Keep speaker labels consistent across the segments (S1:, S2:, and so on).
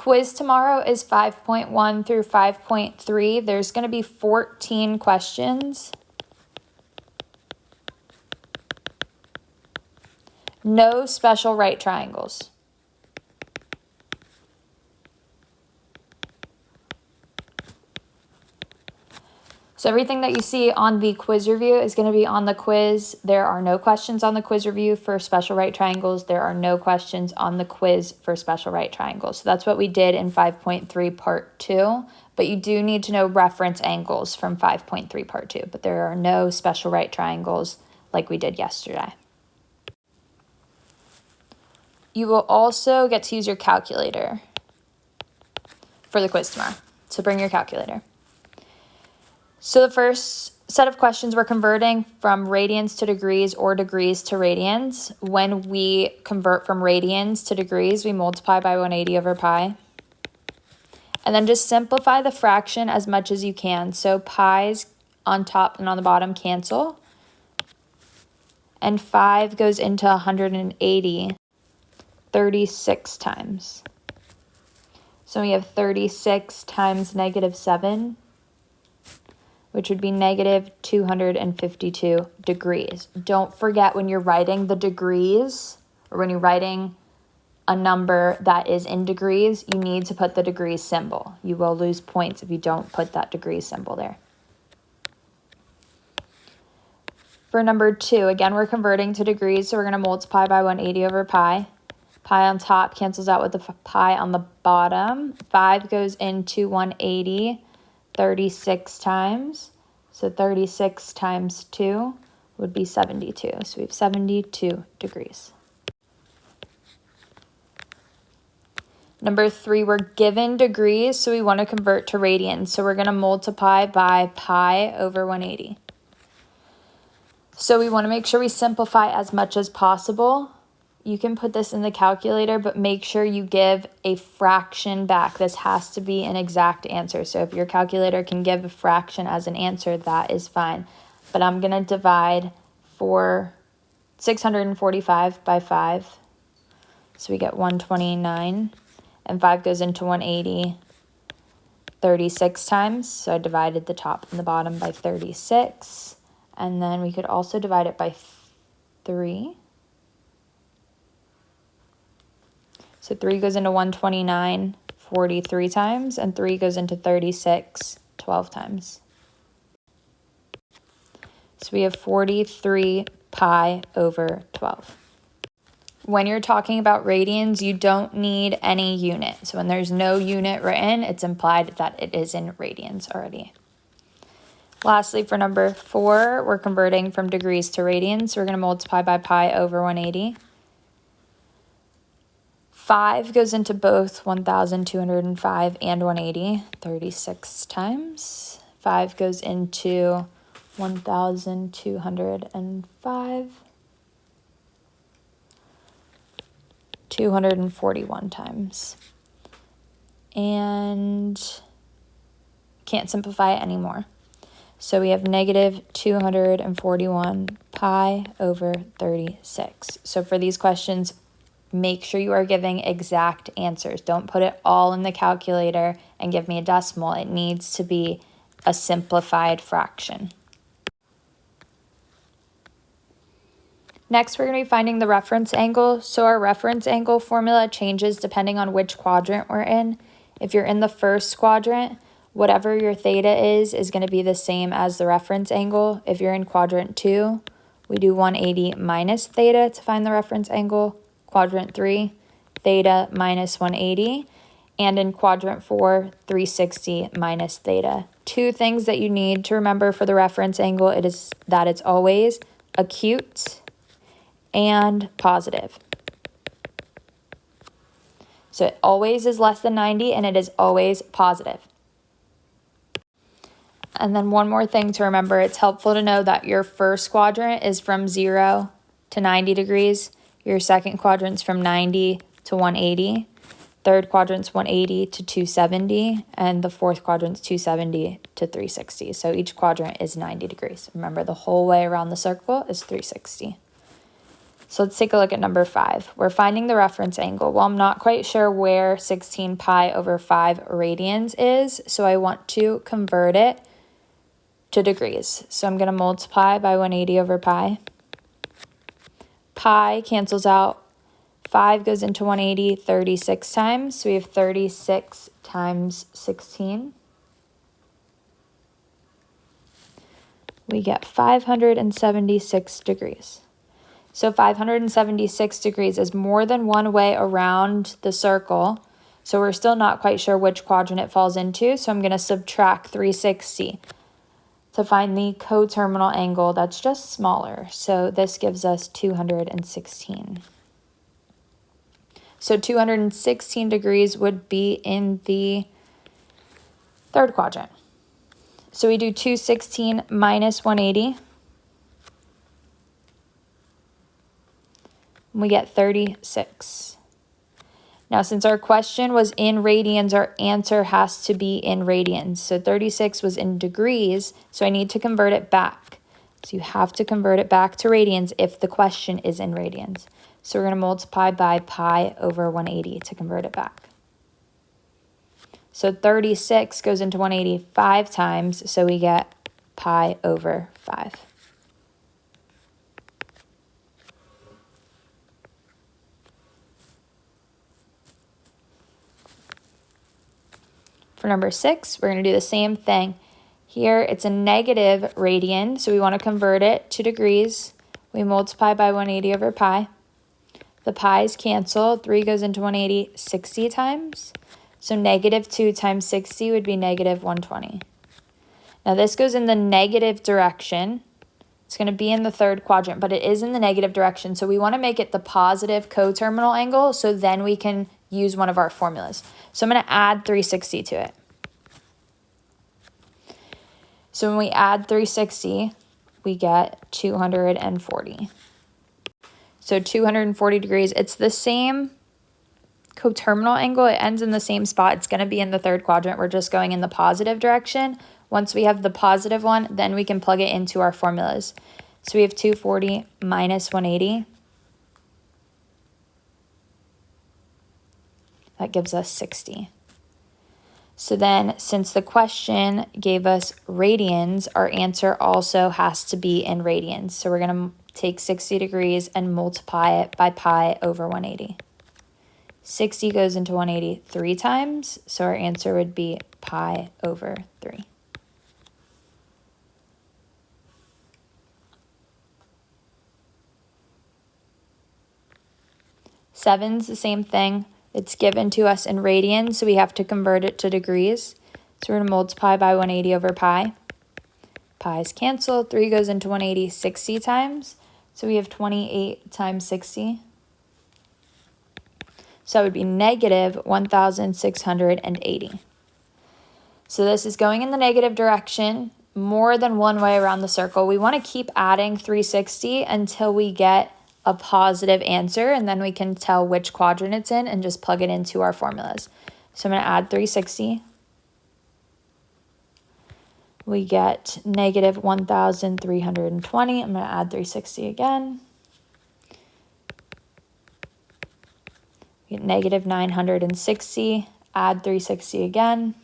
S1: quiz tomorrow is 5.1 through 5.3. There's going to be 14 questions. No special right triangles. So everything that you see on the quiz review is going to be on the quiz. There are no questions on the quiz review for special right triangles. There are no questions on the quiz for special right triangles. So that's what we did in 5.3 part 2. But you do need to know reference angles from 5.3 part 2. But there are no special right triangles like we did yesterday. You will also get to use your calculator for the quiz tomorrow. So bring your calculator. So the first set of questions, we're converting from radians to degrees or degrees to radians. When we convert from radians to degrees, we multiply by 180 over pi. And then just simplify the fraction as much as you can. So pi's on top and on the bottom cancel. And 5 goes into 180 36 times. So we have 36 times negative 7. Which would be negative 252 degrees. Don't forget when you're writing the degrees, or when you're writing a number that is in degrees, you need to put the degrees symbol. You will lose points if you don't put that degree symbol there. For number 2, again, we're converting to degrees, so we're going to multiply by 180 over pi. Pi on top cancels out with the pi on the bottom. 5 goes into 180 36 times. So 36 times 2 would be 72. So we have 72 degrees. Number 3, we're given degrees, so we want to convert to radians. So we're going to multiply by pi over 180. So we want to make sure we simplify as much as possible. You can put this in the calculator, but make sure you give a fraction back. This has to be an exact answer. So if your calculator can give a fraction as an answer, that is fine. But I'm going to divide 645 by 5. So we get 129. And 5 goes into 180 36 times. So I divided the top and the bottom by 36. And then we could also divide it by 3. So 3 goes into 129 43 times, and 3 goes into 36 12 times. So we have 43 pi over 12. When you're talking about radians, you don't need any unit. So when there's no unit written, it's implied that it is in radians already. Lastly, for number 4, we're converting from degrees to radians. So we're going to multiply by pi over 180. 5 goes into both 1,205 and 180, 36 times. 5 goes into 1,205, 241 times. And can't simplify it anymore. So we have negative 241 pi over 36. So for these questions, make sure you are giving exact answers. Don't put it all in the calculator and give me a decimal. It needs to be a simplified fraction. Next, we're going to be finding the reference angle. So our reference angle formula changes depending on which quadrant we're in. If you're in the first quadrant, whatever your theta is going to be the same as the reference angle. If you're in quadrant 2, we do 180 minus theta to find the reference angle. Quadrant 3, theta minus 180. And in quadrant 4, 360 minus theta. 2 things that you need to remember for the reference angle is that it's always acute and positive. So it always is less than 90 and it is always positive. And then one more thing to remember, it's helpful to know that your first quadrant is from 0 to 90 degrees. Your second quadrant's from 90 to 180. Third quadrant's 180 to 270. And the fourth quadrant's 270 to 360. So each quadrant is 90 degrees. Remember, the whole way around the circle is 360. So let's take a look at number 5. We're finding the reference angle. Well, I'm not quite sure where 16 pi over 5 radians is, so I want to convert it to degrees. So I'm going to multiply by 180 over pi. Pi cancels out. 5 goes into 180 36 times, so we have 36 times 16. We get 576 degrees. So 576 degrees is more than one way around the circle. So we're still not quite sure which quadrant it falls into. So I'm going to subtract 360 to find the coterminal angle that's just smaller. So this gives us 216. So 216 degrees would be in the third quadrant. So we do 216 minus 180. We get 36. Now, since our question was in radians, our answer has to be in radians. So 36 was in degrees, so I need to convert it back. So you have to convert it back to radians if the question is in radians. So we're going to multiply by pi over 180 to convert it back. So 36 goes into 180 5 times, so we get pi over 5. For number 6, we're going to do the same thing. Here, it's a negative radian, so we want to convert it to degrees. We multiply by 180 over pi. The pi's cancel. 3 goes into 180 60 times. So negative 2 times 60 would be negative 120. Now, this goes in the negative direction. It's going to be in the third quadrant, but it is in the negative direction. So we want to make it the positive coterminal angle, so then we can use one of our formulas. So I'm going to add 360 to it. So when we add 360, we get 240. So 240 degrees. It's the same coterminal angle. It ends in the same spot. It's going to be in the third quadrant. We're just going in the positive direction. Once we have the positive one, then we can plug it into our formulas. So we have 240 minus 180. That gives us 60. So then, since the question gave us radians, our answer also has to be in radians. So we're going to take 60 degrees and multiply it by pi over 180. 60 goes into 180 3 times, so our answer would be pi over 3. Seven's the same thing. It's given to us in radians, so we have to convert it to degrees. So we're going to multiply by 180 over pi. Pi's cancel. 3 goes into 180 60 times. So we have 28 times 60. So it would be negative 1,680. So this is going in the negative direction, more than one way around the circle. We want to keep adding 360 until we get a positive answer, and then we can tell which quadrant it's in and just plug it into our formulas. So I'm going to add 360. We get negative 1,320. I'm going to add 360 again. We get negative 960. Add 360 again.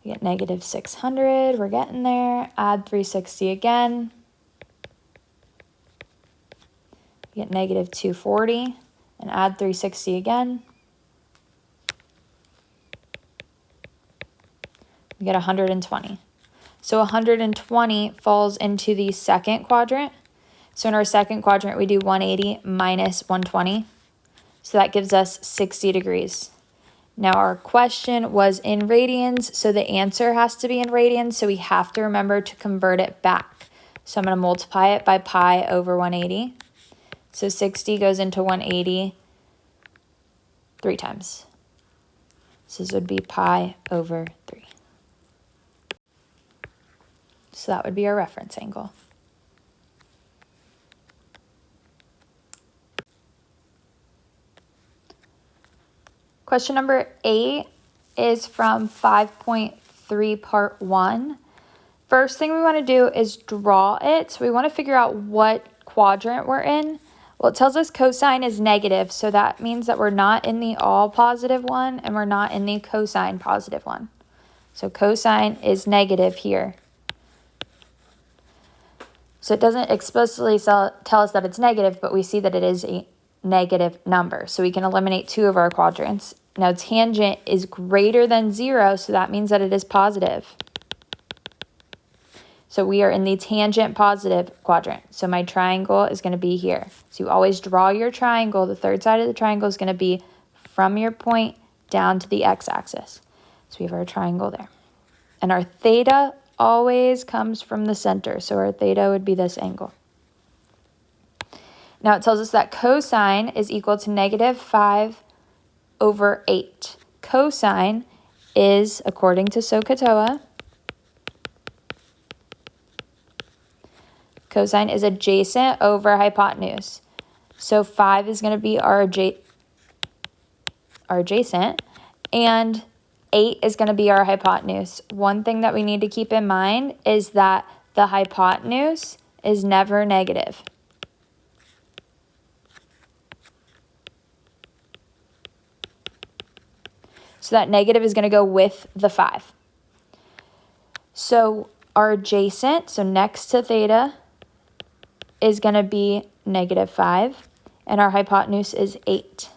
S1: We get negative 600, we're getting there. Add 360 again. We get negative 240, and add 360 again. We get 120. So 120 falls into the second quadrant. So in our second quadrant, we do 180 minus 120. So that gives us 60 degrees. Now, our question was in radians, so the answer has to be in radians, so we have to remember to convert it back. So I'm going to multiply it by pi over 180. So 60 goes into 180 3 times. So this would be pi over 3. So that would be our reference angle. Question number 8 is from 5.3 part 1. first thing we want to do is draw it. So we want to figure out what quadrant we're in. Well, it tells us cosine is negative, so that means that we're not in the all positive one and we're not in the cosine positive one. So cosine is negative here. So it doesn't explicitly tell us that it's negative, but we see that it is a negative number. So we can eliminate 2 of our quadrants. Now tangent is greater than 0, so that means that it is positive. So we are in the tangent positive quadrant. So my triangle is going to be here. So you always draw your triangle. The third side of the triangle is going to be from your point down to the x-axis. So we have our triangle there. And our theta always comes from the center. So our theta would be this angle. Now it tells us that cosine is equal to -5/8. Cosine is, according to SOHCAHTOA, cosine is adjacent over hypotenuse. So 5 is going to be our adjacent, and 8 is going to be our hypotenuse. One thing that we need to keep in mind is that the hypotenuse is never negative. So that negative is going to go with the 5. So our adjacent, so next to theta, is going to be -5, and our hypotenuse is 8.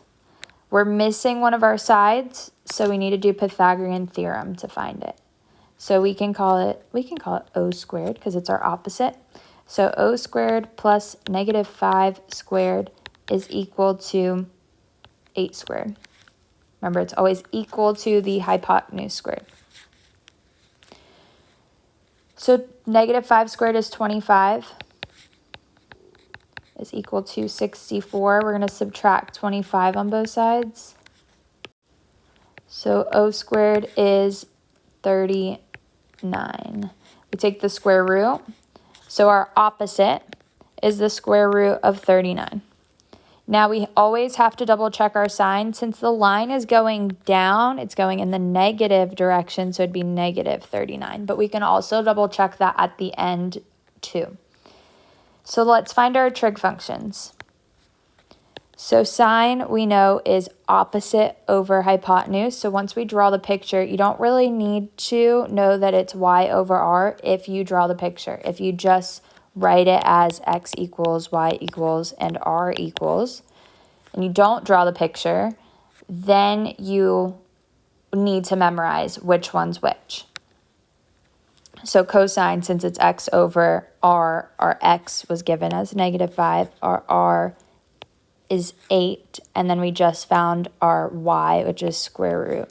S1: We're missing one of our sides, so we need to do Pythagorean theorem to find it. So we can call it O squared because it's our opposite. So O squared plus -5 squared is equal to 8 squared. Remember, it's always equal to the hypotenuse squared. So -5 squared is 25. Is equal to 64. We're going to subtract 25 on both sides. So O squared is 39. We take the square root. So our opposite is the square root of 39. Now we always have to double check our sign. Since the line is going down, it's going in the negative direction, so it'd be -39. But we can also double check that at the end too. So let's find our trig functions. So sine, we know, is opposite over hypotenuse. So once we draw the picture, you don't really need to know that it's y over r if you draw the picture. If you just write it as x equals, y equals, and r equals, and you don't draw the picture, then you need to memorize which one's which. So cosine, since it's x over r, our x was given as -5, our r is 8, and then we just found our y, which is square root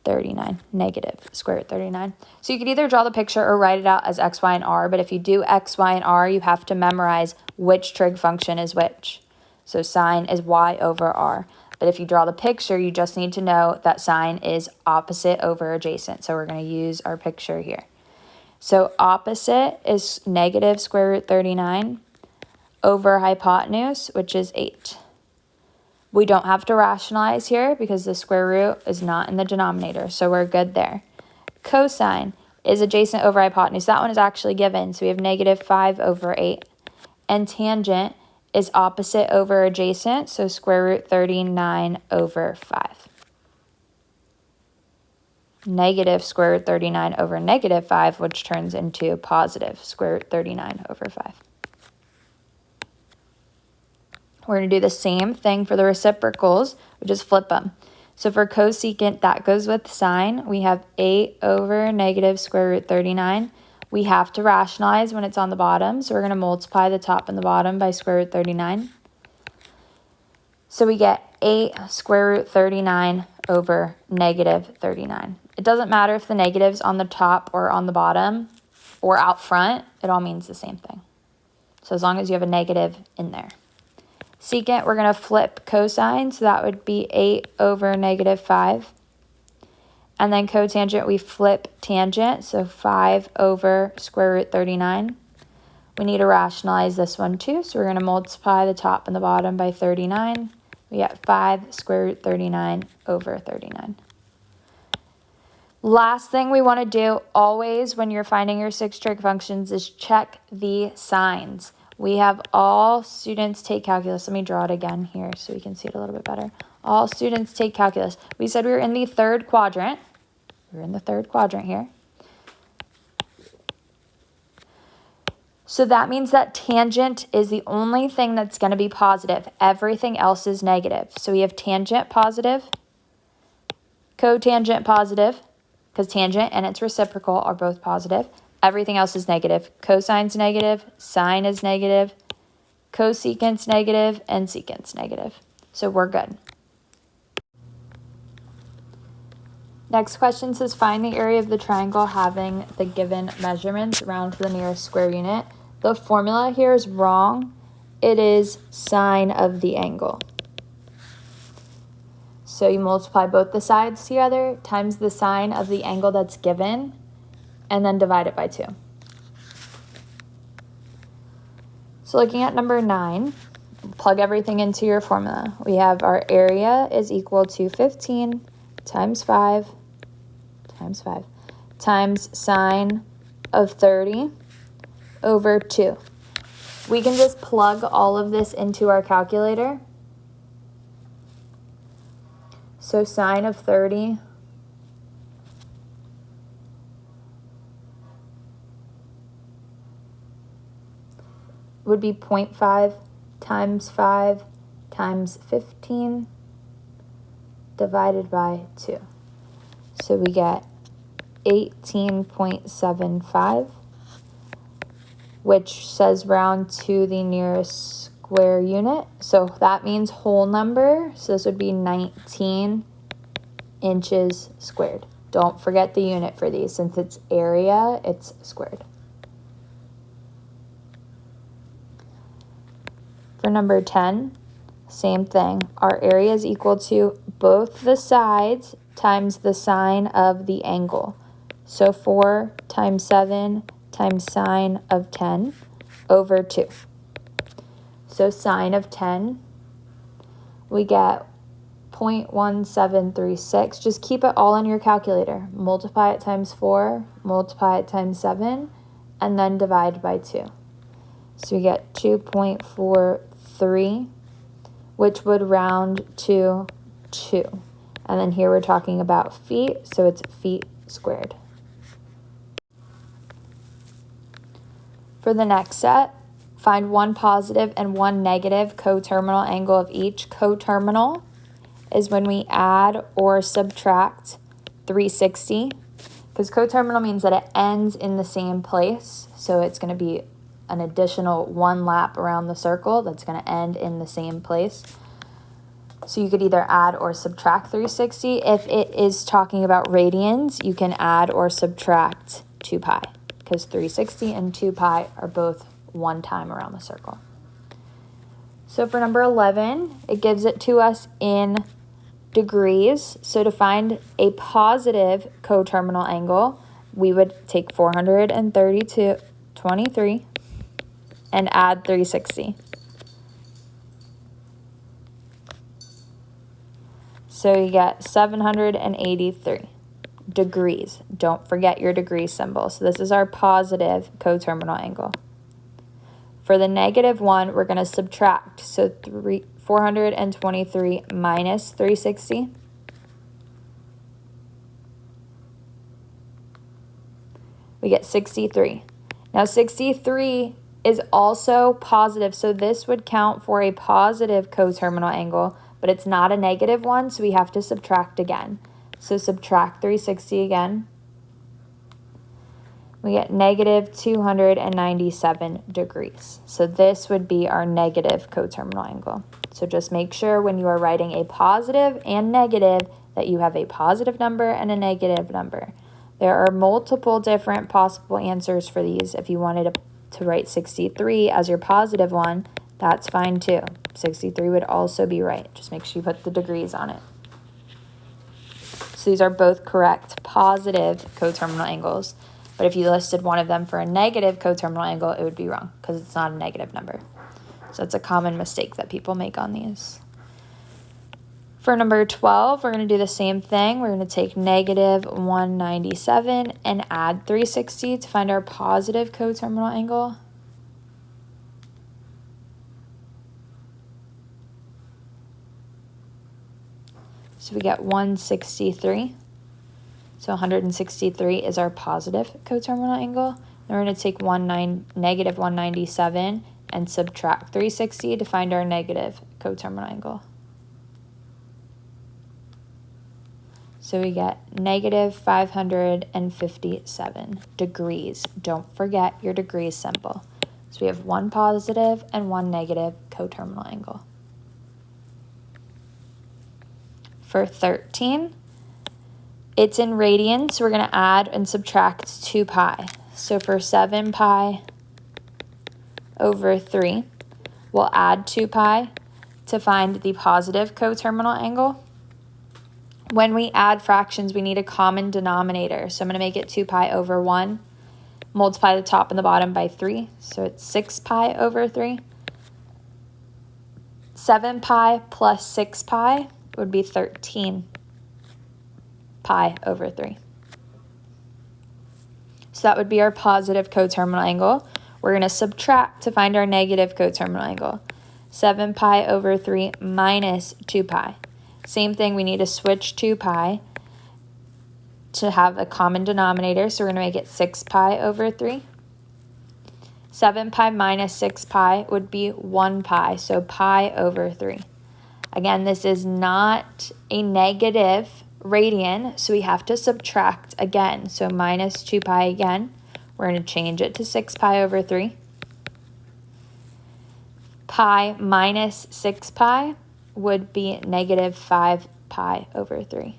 S1: 39, negative square root 39. So you could either draw the picture or write it out as x, y, and r, but if you do x, y, and r, you have to memorize which trig function is which. So sine is y over r. But if you draw the picture, you just need to know that sine is opposite over adjacent. So we're going to use our picture here. So opposite is negative square root 39 over hypotenuse, which is 8. We don't have to rationalize here because the square root is not in the denominator, so we're good there. Cosine is adjacent over hypotenuse. That one is actually given, so we have -5 over 8. And tangent is opposite over adjacent, so square root 39 over 5. Negative square root 39 over -5, which turns into positive square root 39 over 5. We're going to do the same thing for the reciprocals, which is flip them. So for cosecant, that goes with sine. We have 8 over negative square root 39. We have to rationalize when it's on the bottom, so we're going to multiply the top and the bottom by square root 39. So we get 8 square root 39 over -39. It doesn't matter if the negative's on the top or on the bottom or out front, it all means the same thing. So as long as you have a negative in there. Secant, we're going to flip cosine, so that would be 8 over -5. And then cotangent, we flip tangent, so 5 over square root 39. We need to rationalize this one too, so we're going to multiply the top and the bottom by 39. We get 5 square root 39 over 39. Last thing we want to do always when you're finding your 6 trig functions is check the signs. We have all students take calculus. Let me draw it again here so we can see it a little bit better. All students take calculus. We said we were in the third quadrant. We're in the third quadrant here. So that means that tangent is the only thing that's going to be positive. Everything else is negative. So we have tangent positive, cotangent positive, because tangent and its reciprocal are both positive. Everything else is negative. Cosine's negative, sine is negative, cosecant's negative, and secant's negative. So we're good. Next question says, find the area of the triangle having the given measurements round to the nearest square unit. The formula here is wrong. It is sine of the angle. So you multiply both the sides together times the sine of the angle that's given, and then divide it by 2. So looking at number 9, plug everything into your formula. We have our area is equal to 15 times 5 times sine of 30 over 2. We can just plug all of this into our calculator. So sine of 30 would be 0.5 times 5 times 15 divided by 2. So we get 18.75, which says round to the nearest square unit. So that means whole number. So this would be 19 inches squared. Don't forget the unit for these. Since it's area, it's squared. For number 10, same thing. Our area is equal to both the sides times the sine of the angle. So 4 times 7 times sine of 10 over 2. So sine of 10, we get 0.1736. Just keep it all in your calculator. Multiply it times 4, multiply it times 7, and then divide by 2. So we get 2.43, which would round to 2. And then here we're talking about feet, so it's feet squared. For the next set, find one positive and one negative coterminal angle of each. Coterminal is when we add or subtract 360, because coterminal means that it ends in the same place. So it's going to be an additional 1 lap around the circle that's going to end in the same place. So you could either add or subtract 360. If it is talking about radians, you can add or subtract 2 pi, because 360 and 2 pi are both 1 time around the circle. So for number 11, it gives it to us in degrees. So to find a positive coterminal angle, we would take 432.23 and add 360. So you get 783 degrees. Don't forget your degree symbol. So this is our positive coterminal angle. For the negative one, we're going to subtract. So 423 minus 360. We get 63. Now 63 is also positive, so this would count for a positive coterminal angle, but it's not a negative one, so we have to subtract again. So subtract 360 again. We get negative 297 degrees. So this would be our negative coterminal angle. So just make sure when you are writing a positive and negative that you have a positive number and a negative number. There are multiple different possible answers for these. If you wanted to write 63 as your positive one, that's fine too. 63 would also be right. Just make sure you put the degrees on it. So these are both correct positive coterminal angles. But if you listed one of them for a negative coterminal angle, it would be wrong because it's not a negative number. So that's a common mistake that people make on these. For number 12, we're going to do the same thing. We're going to take negative 197 and add 360 to find our positive coterminal angle. So we get 163. So 163 is our positive coterminal angle. Then we're going to take negative 197 and subtract 360 to find our negative coterminal angle. So we get negative 557 degrees. Don't forget your degrees symbol. So we have one positive and one negative coterminal angle. For 13, it's in radians, so we're going to add and subtract 2 pi. So for 7 pi over 3, we'll add 2 pi to find the positive coterminal angle. When we add fractions, we need a common denominator. So I'm going to make it 2 pi over 1, multiply the top and the bottom by 3. So it's 6 pi over 3. 7 pi plus 6 pi would be 13 pi over 3. So that would be our positive coterminal angle. We're going to subtract to find our negative coterminal angle. 7 pi over 3 minus 2 pi. Same thing, we need to switch 2 pi to have a common denominator, so we're going to make it 6 pi over 3. 7 pi minus 6 pi would be 1 pi, so pi over 3. Again, this is not a negative radian, so we have to subtract again. So minus 2 pi again. We're going to change it to 6 pi over 3. Pi minus 6 pi would be negative 5 pi over 3.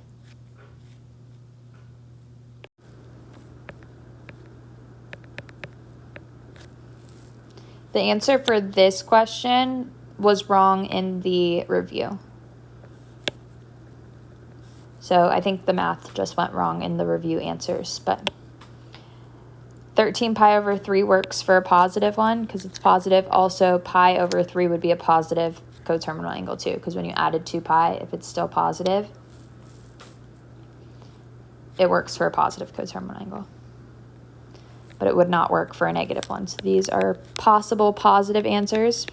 S1: The answer for this question was wrong in the review. So I think the math just went wrong in the review answers, but 13 pi over 3 works for a positive one because it's positive. Also, pi over 3 would be a positive coterminal angle too, because when you added 2 pi, if it's still positive, it works for a positive coterminal angle. But it would not work for a negative one. So these are possible positive answers.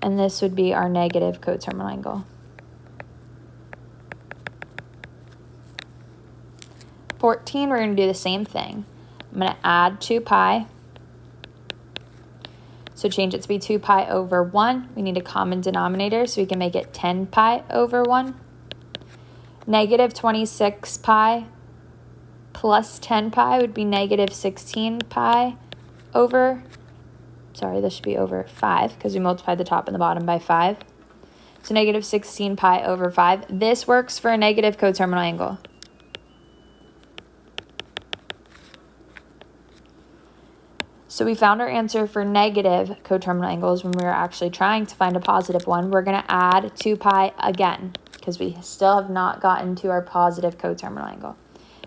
S1: And this would be our negative coterminal angle. 14, we're going to do the same thing. I'm going to add 2 pi. So change it to be 2 pi over 1. We need a common denominator, so we can make it 10 pi over 1. Negative 26 pi plus 10 pi would be negative 16 pi over, sorry, this should be over 5 because we multiplied the top and the bottom by 5. So negative 16 pi over 5. This works for a negative coterminal angle. So we found our answer for negative coterminal angles when we were actually trying to find a positive one. We're going to add 2 pi again because we still have not gotten to our positive coterminal angle.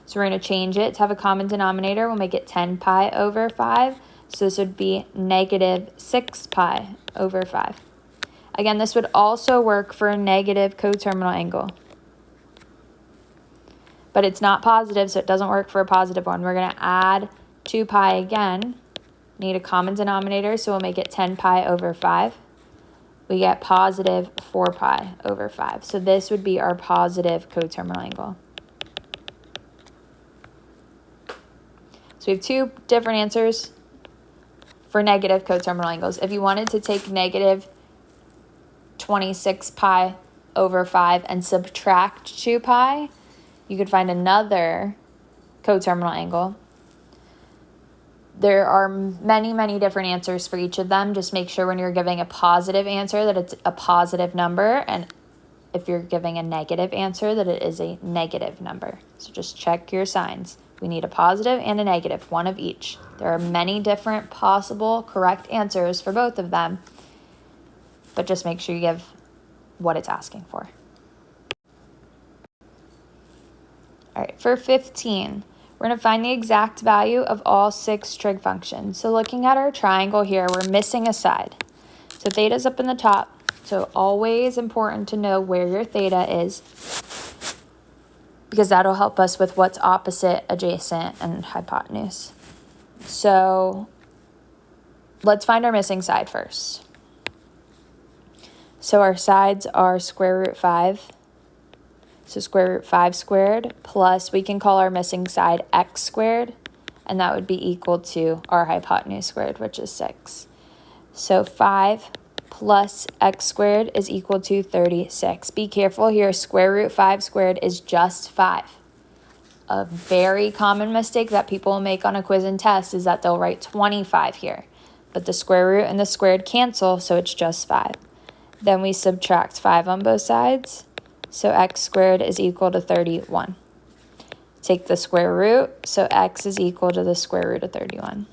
S1: So we're going to change it to have a common denominator. We'll make it 10 pi over 5. So this would be negative 6 pi over 5. Again, this would also work for a negative coterminal angle. But it's not positive, so it doesn't work for a positive one. We're going to add 2 pi again. Need a common denominator, so we'll make it 10 pi over 5. We get positive 4 pi over 5. So this would be our positive coterminal angle. So we have two different answers for negative coterminal angles. If you wanted to take negative 26 pi over 5 and subtract 2 pi, you could find another coterminal angle. There are many, many different answers for each of them. Just make sure when you're giving a positive answer that it's a positive number, and if you're giving a negative answer that it is a negative number. So just check your signs. We need a positive and a negative, one of each. There are many different possible correct answers for both of them, but just make sure you give what it's asking for. All right, for 15, we're going to find the exact value of all 6 trig functions. So looking at our triangle here, we're missing a side. So theta's up in the top. So always important to know where your theta is, because that'll help us with what's opposite, adjacent, and hypotenuse. So let's find our missing side first. So our sides are square root 5. So square root 5 squared plus, we can call our missing side x squared, and that would be equal to our hypotenuse squared, which is 6. So 5 plus x squared is equal to 36. Be careful here, square root 5 squared is just 5. A very common mistake that people will make on a quiz and test is that they'll write 25 here, but the square root and the squared cancel, so it's just 5. Then we subtract 5 on both sides, so x squared is equal to 31. Take the square root, so x is equal to the square root of 31.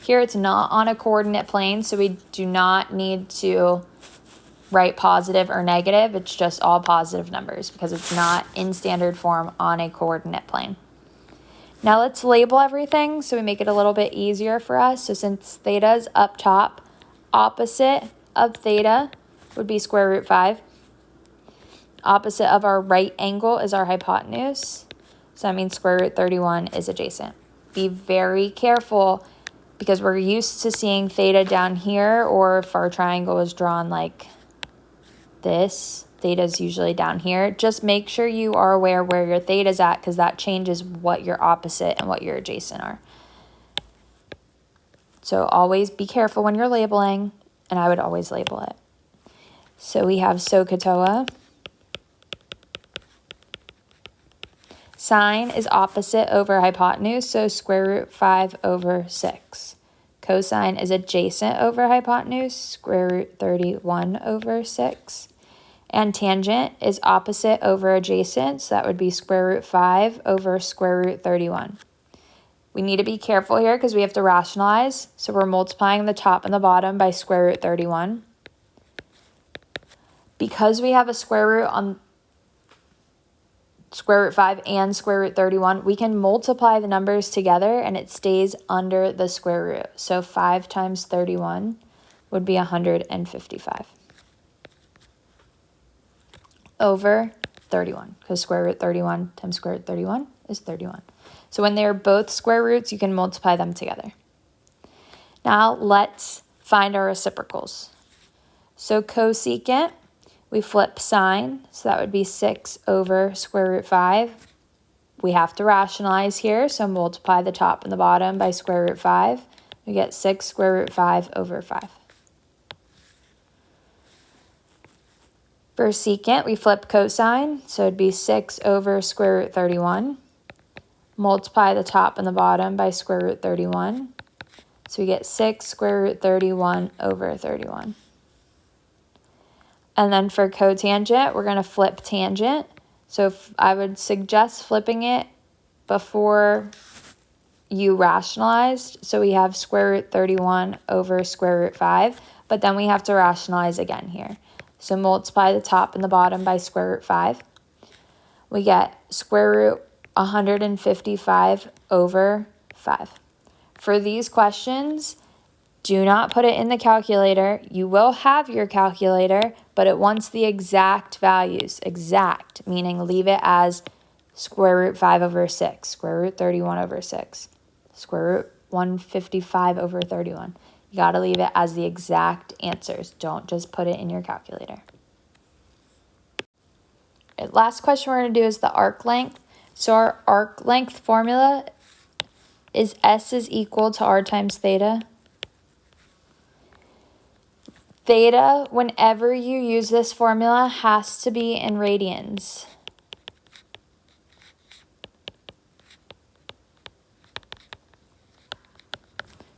S1: Here it's not on a coordinate plane, so we do not need to write positive or negative. It's just all positive numbers because it's not in standard form on a coordinate plane. Now let's label everything so we make it a little bit easier for us. So since theta is up top, opposite of theta would be square root 5. Opposite of our right angle is our hypotenuse. So that means square root 31 is adjacent. Be very careful because we're used to seeing theta down here, or if our triangle is drawn like this, theta is usually down here. Just make sure you are aware where your theta is at, because that changes what your opposite and what your adjacent are. So always be careful when you're labeling, and I would always label it. So we have SOHCAHTOA. Sine is opposite over hypotenuse, so square root 5 over 6. Cosine is adjacent over hypotenuse, square root 31 over 6. And tangent is opposite over adjacent, so that would be square root 5 over square root 31. We need to be careful here because we have to rationalize, so we're multiplying the top and the bottom by square root 31. Because we have a square root on square root 5 and square root 31, we can multiply the numbers together and it stays under the square root. So 5 times 31 would be 155 over 31, because square root 31 times square root 31 is 31. So when they're both square roots, you can multiply them together. Now let's find our reciprocals. So cosecant, we flip sine, so that would be 6 over square root 5. We have to rationalize here, so multiply the top and the bottom by square root 5. We get 6 square root 5 over 5. For secant, we flip cosine, so it'd be 6 over square root 31. Multiply the top and the bottom by square root 31. So we get 6 square root 31 over 31. And then for cotangent, we're going to flip tangent. So I would suggest flipping it before you rationalized. So we have square root 31 over square root 5, but then we have to rationalize again here. So multiply the top and the bottom by square root 5. We get square root 155 over 5. For these questions, do not put it in the calculator. You will have your calculator, but it wants the exact values. Exact, meaning leave it as square root 5 over 6, square root 31 over 6, square root 155 over 31. You got to leave it as the exact answers. Don't just put it in your calculator. Last question we're going to do is the arc length. So our arc length formula is S is equal to R times theta. Theta, whenever you use this formula, has to be in radians.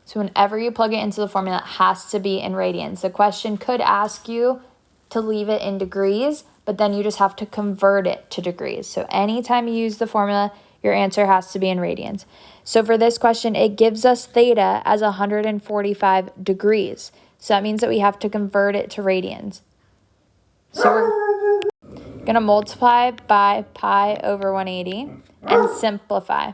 S1: So whenever you plug it into the formula, it has to be in radians. The question could ask you to leave it in degrees, but then you just have to convert it to degrees. So anytime you use the formula, your answer has to be in radians. So for this question, it gives us theta as 145 degrees. So that means that we have to convert it to radians. So we're going to multiply by pi over 180 and simplify.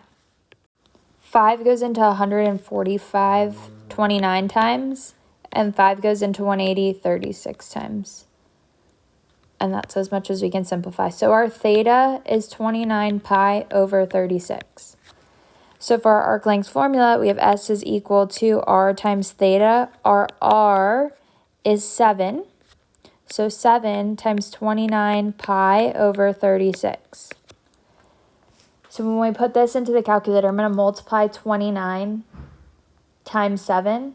S1: 5 goes into 145 29 times, and 5 goes into 180 36 times. And that's as much as we can simplify. So our theta is 29 pi over 36. So for our arc length formula, we have S is equal to R times theta. Our R is 7. So 7 times 29 pi over 36. So when we put this into the calculator, I'm going to multiply 29 times 7.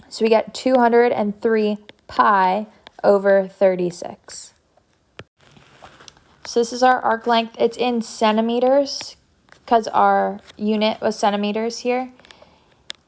S1: So we get 203 pi over 36. So this is our arc length. It's in centimeters because our unit was centimeters here.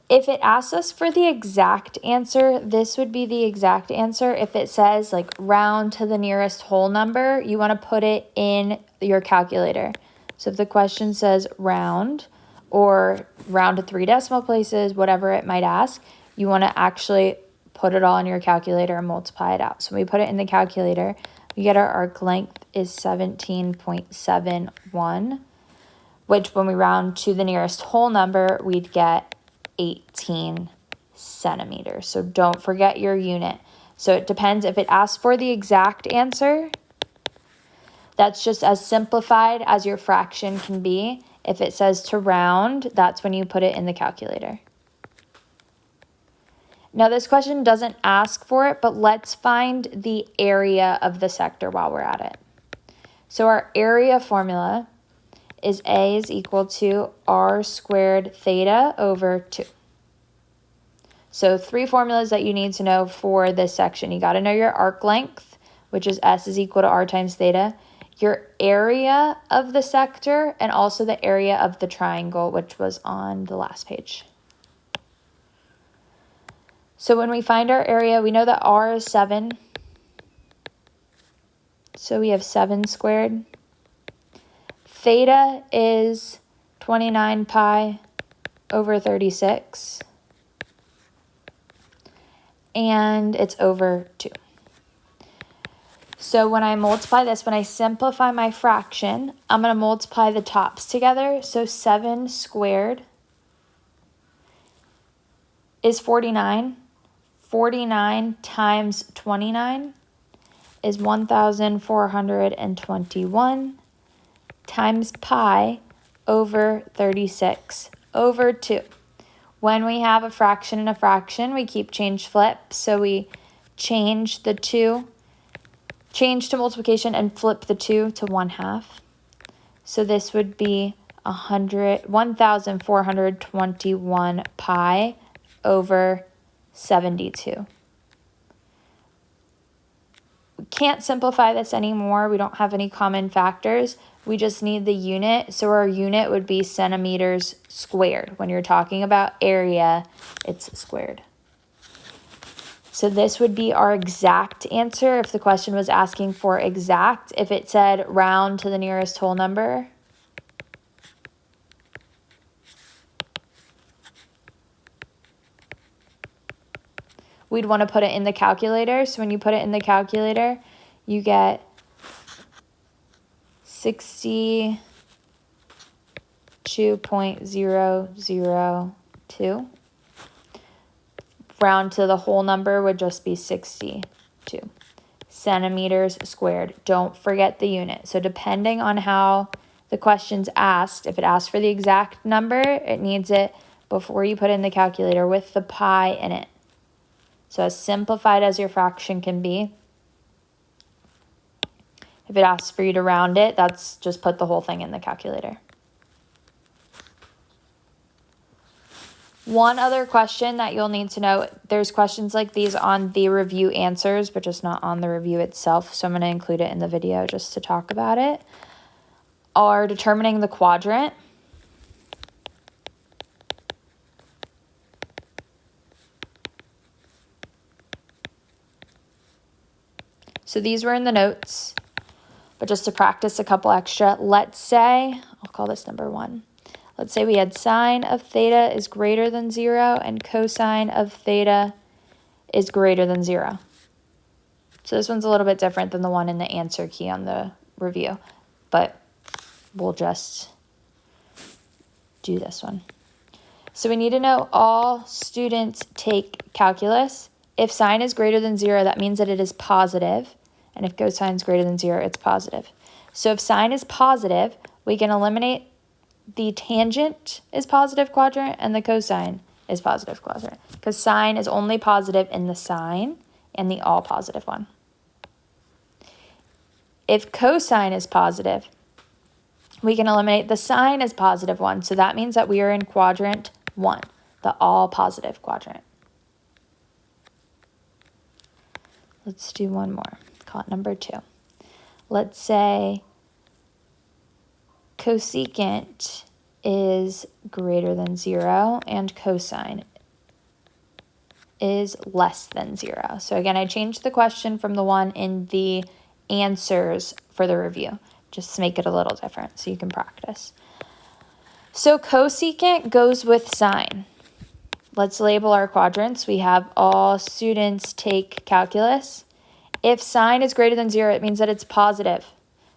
S1: If it asks us for the exact answer, this would be the exact answer. If it says like round to the nearest whole number, you want to put it in your calculator. So if the question says round or round to 3 decimal places, whatever it might ask, you want to actually put it all in your calculator and multiply it out. So when we put it in the calculator, we get our arc length is 17.71, which when we round to the nearest whole number, we'd get 18 centimeters. So don't forget your unit. So it depends if it asks for the exact answer. That's just as simplified as your fraction can be. If it says to round, that's when you put it in the calculator. Now this question doesn't ask for it, but let's find the area of the sector while we're at it. So our area formula is A is equal to R squared theta over 2. So 3 formulas that you need to know for this section. You got to know your arc length, which is S is equal to R times theta, your area of the sector, and also the area of the triangle, which was on the last page. So when we find our area, we know that R is 7. So we have 7 squared. Theta is 29 pi over 36. And it's over 2. So when I multiply this, when I simplify my fraction, I'm going to multiply the tops together. So 7 squared is 49. 49 times 29 is 1,421 times pi over 36 over 2. When we have a fraction and a fraction, we keep change flip. So we change the 2, change to multiplication and flip the 2 to 1/2. So this would be 1,421 pi over 72. We can't simplify this anymore. We don't have any common factors. We just need the unit. So our unit would be centimeters squared. When you're talking about area, it's squared. So this would be our exact answer if the question was asking for exact. If it said round to the nearest whole number, we'd want to put it in the calculator. So when you put it in the calculator, you get 62.002. Round to the whole number would just be 62 centimeters squared. Don't forget the unit. So depending on how the question's asked, if it asks for the exact number, it needs it before you put it in the calculator with the pi in it. So as simplified as your fraction can be. If it asks for you to round it, that's just put the whole thing in the calculator. One other question that you'll need to know, there's questions like these on the review answers, but just not on the review itself. So I'm going to include it in the video just to talk about it, are determining the quadrant. So these were in the notes, but just to practice a couple extra, let's say, I'll call this number 1. Let's say we had sine of theta is greater than 0 and cosine of theta is greater than 0. So this one's a little bit different than the one in the answer key on the review, but we'll just do this one. So we need to know all students take calculus. If sine is greater than 0, that means that it is positive. And if cosine is greater than 0, it's positive. So if sine is positive, we can eliminate the tangent is positive quadrant and the cosine is positive quadrant, because sine is only positive in the sine and the all positive one. If cosine is positive, we can eliminate the sine as positive one. So that means that we are in quadrant 1, the all positive quadrant. Let's do one more. Call it number 2. Let's say cosecant is greater than 0 and cosine is less than 0. So again, I changed the question from the one in the answers for the review, just to make it a little different so you can practice. So cosecant goes with sine. Let's label our quadrants. We have all students take calculus. If sine is greater than 0, it means that it's positive.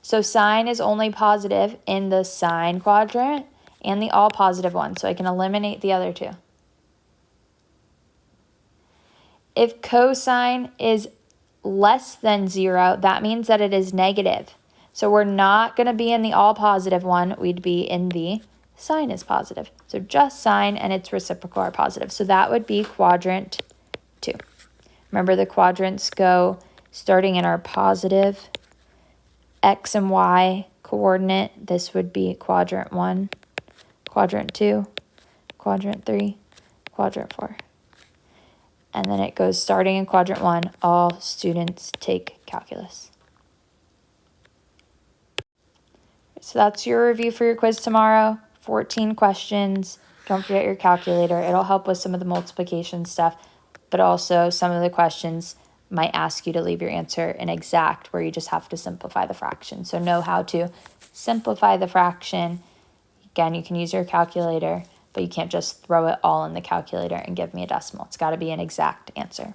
S1: So sine is only positive in the sine quadrant and the all positive one, so I can eliminate the other two. If cosine is less than 0, that means that it is negative. So we're not going to be in the all positive one, we'd be in the sine is positive. So just sine and its reciprocal are positive. So that would be quadrant 2. Remember, the quadrants go starting in our positive x and y coordinate. This would be quadrant 1, quadrant 2, quadrant 3, quadrant 4. And then it goes starting in quadrant 1, all students take calculus. So that's your review for your quiz tomorrow. 14 questions. Don't forget your calculator. It'll help with some of the multiplication stuff, but also some of the questions might ask you to leave your answer in exact, where you just have to simplify the fraction. So know how to simplify the fraction. Again, you can use your calculator, but you can't just throw it all in the calculator and give me a decimal. It's got to be an exact answer.